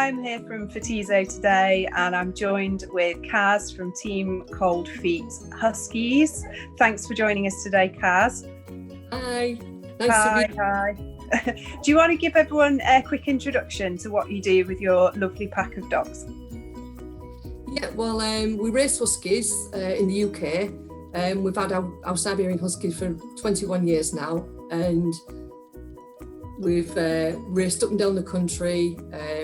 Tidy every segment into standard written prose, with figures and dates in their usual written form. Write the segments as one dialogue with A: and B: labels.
A: I'm here from Photizo today, and I'm joined with Kaz from Team Coldfeet Huskies. Thanks for joining us today, Kaz.
B: Hi. Hi.
A: Do you want to give everyone a quick introduction to what you do with your lovely pack of dogs?
B: Yeah, well, we race Huskies in the UK. We've had our Siberian Huskies for 21 years now, and we've raced up and down the country,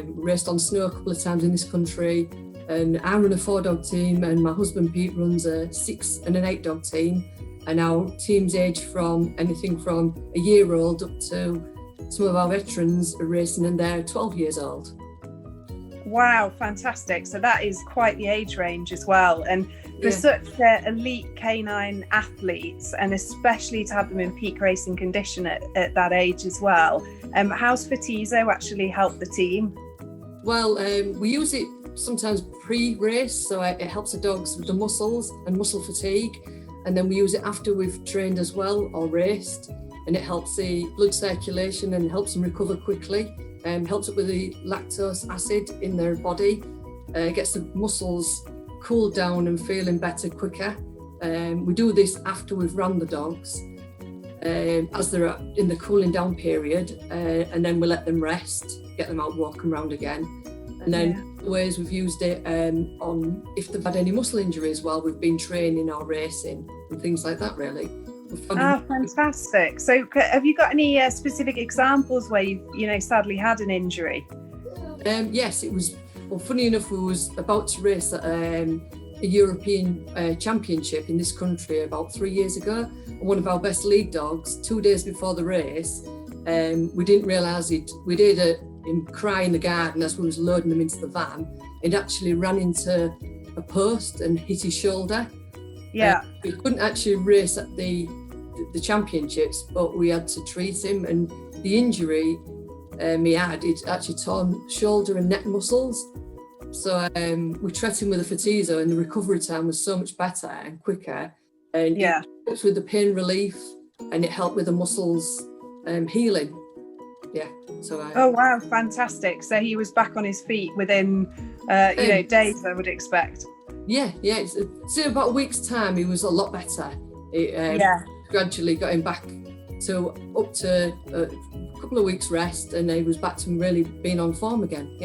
B: raced on snow a couple of times in this country, and I run a 4-dog team, and my husband Pete runs a 6 and an 8-dog team, and our teams age from anything from a year old up to some of our veterans are racing and they're 12 years old.
A: Wow, fantastic. So that is quite the age range as well. And for such elite canine athletes, and especially to have them in peak racing condition at that age as well, how's Photizo actually helped the team?
B: Well, we use it sometimes pre-race, so it helps the dogs with the muscles and muscle fatigue. And then we use it after we've trained as well or raced, and it helps the blood circulation and helps them recover quickly. Helps it with the lactose acid in their body, gets the muscles cooled down and feeling better quicker. We do this after we've run the dogs, as they're in the cooling down period, and then we let them rest, get them out walking around again. And then the ways we've used it on if they've had any muscle injuries while we've been training or racing and things like that, really.
A: Oh, fantastic. So have you got any specific examples where you've sadly had an injury?
B: Yes, it was, well, funny enough, we was about to race at a European championship in this country about 3 years ago, and one of our best lead dogs, 2 days before the race, we didn't realise it. We'd heard him cry in the garden as we was loading him into the van. It actually ran into a post and hit his shoulder.
A: Yeah.
B: We couldn't actually race at the championships, but we had to treat him, and the injury he had, it actually torn shoulder and neck muscles. So we treated him with a Photizo, and the recovery time was so much better and quicker, and it helped with the pain relief, and it helped with the muscles healing.
A: Oh wow, fantastic. So he was back on his feet within days, I would expect.
B: So about a week's time he was a lot better. Gradually got him back to up to a couple of weeks rest, and he was back to really being on form again.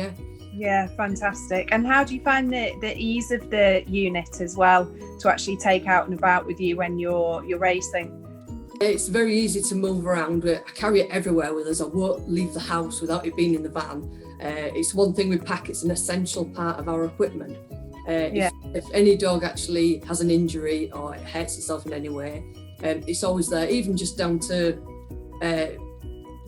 B: Yeah,
A: fantastic. And how do you find the ease of the unit as well to actually take out and about with you when you're racing?
B: It's very easy to move around. I carry it everywhere with us. I won't leave the house without it being in the van. It's one thing we pack. It's an essential part of our equipment. If any dog actually has an injury or it hurts itself in any way, it's always there, even just down to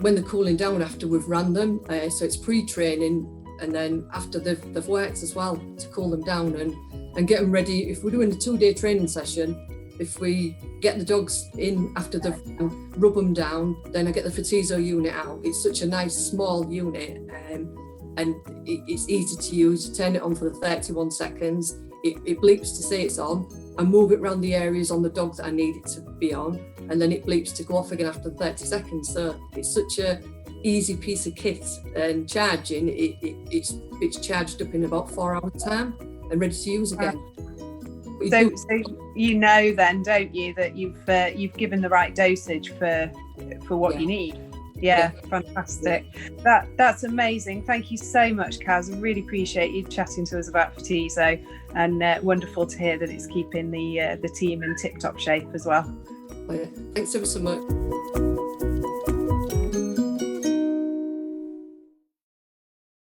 B: when they're cooling down after we've run them. So it's pre-training, and then after they've worked as well to cool them down and get them ready. If we're doing a 2-day training session, if we get the dogs in after they've rub them down, then I get the Photizo unit out. It's such a nice small unit, and it's easy to use. You turn it on for 31 seconds, it bleeps to say it's on. I move it around the areas on the dog that I need it to be on, and then it bleeps to go off again after 30 seconds. So it's such a easy piece of kit, and charging, it's charged up in about 4 hours time and ready to use again.
A: So you know then, don't you, that you've given the right dosage for what you need. Yeah, fantastic. That's amazing. Thank you so much, Kaz. I really appreciate you chatting to us about Photizo, and wonderful to hear that it's keeping the team in tip-top shape as well.
B: Thanks ever so much.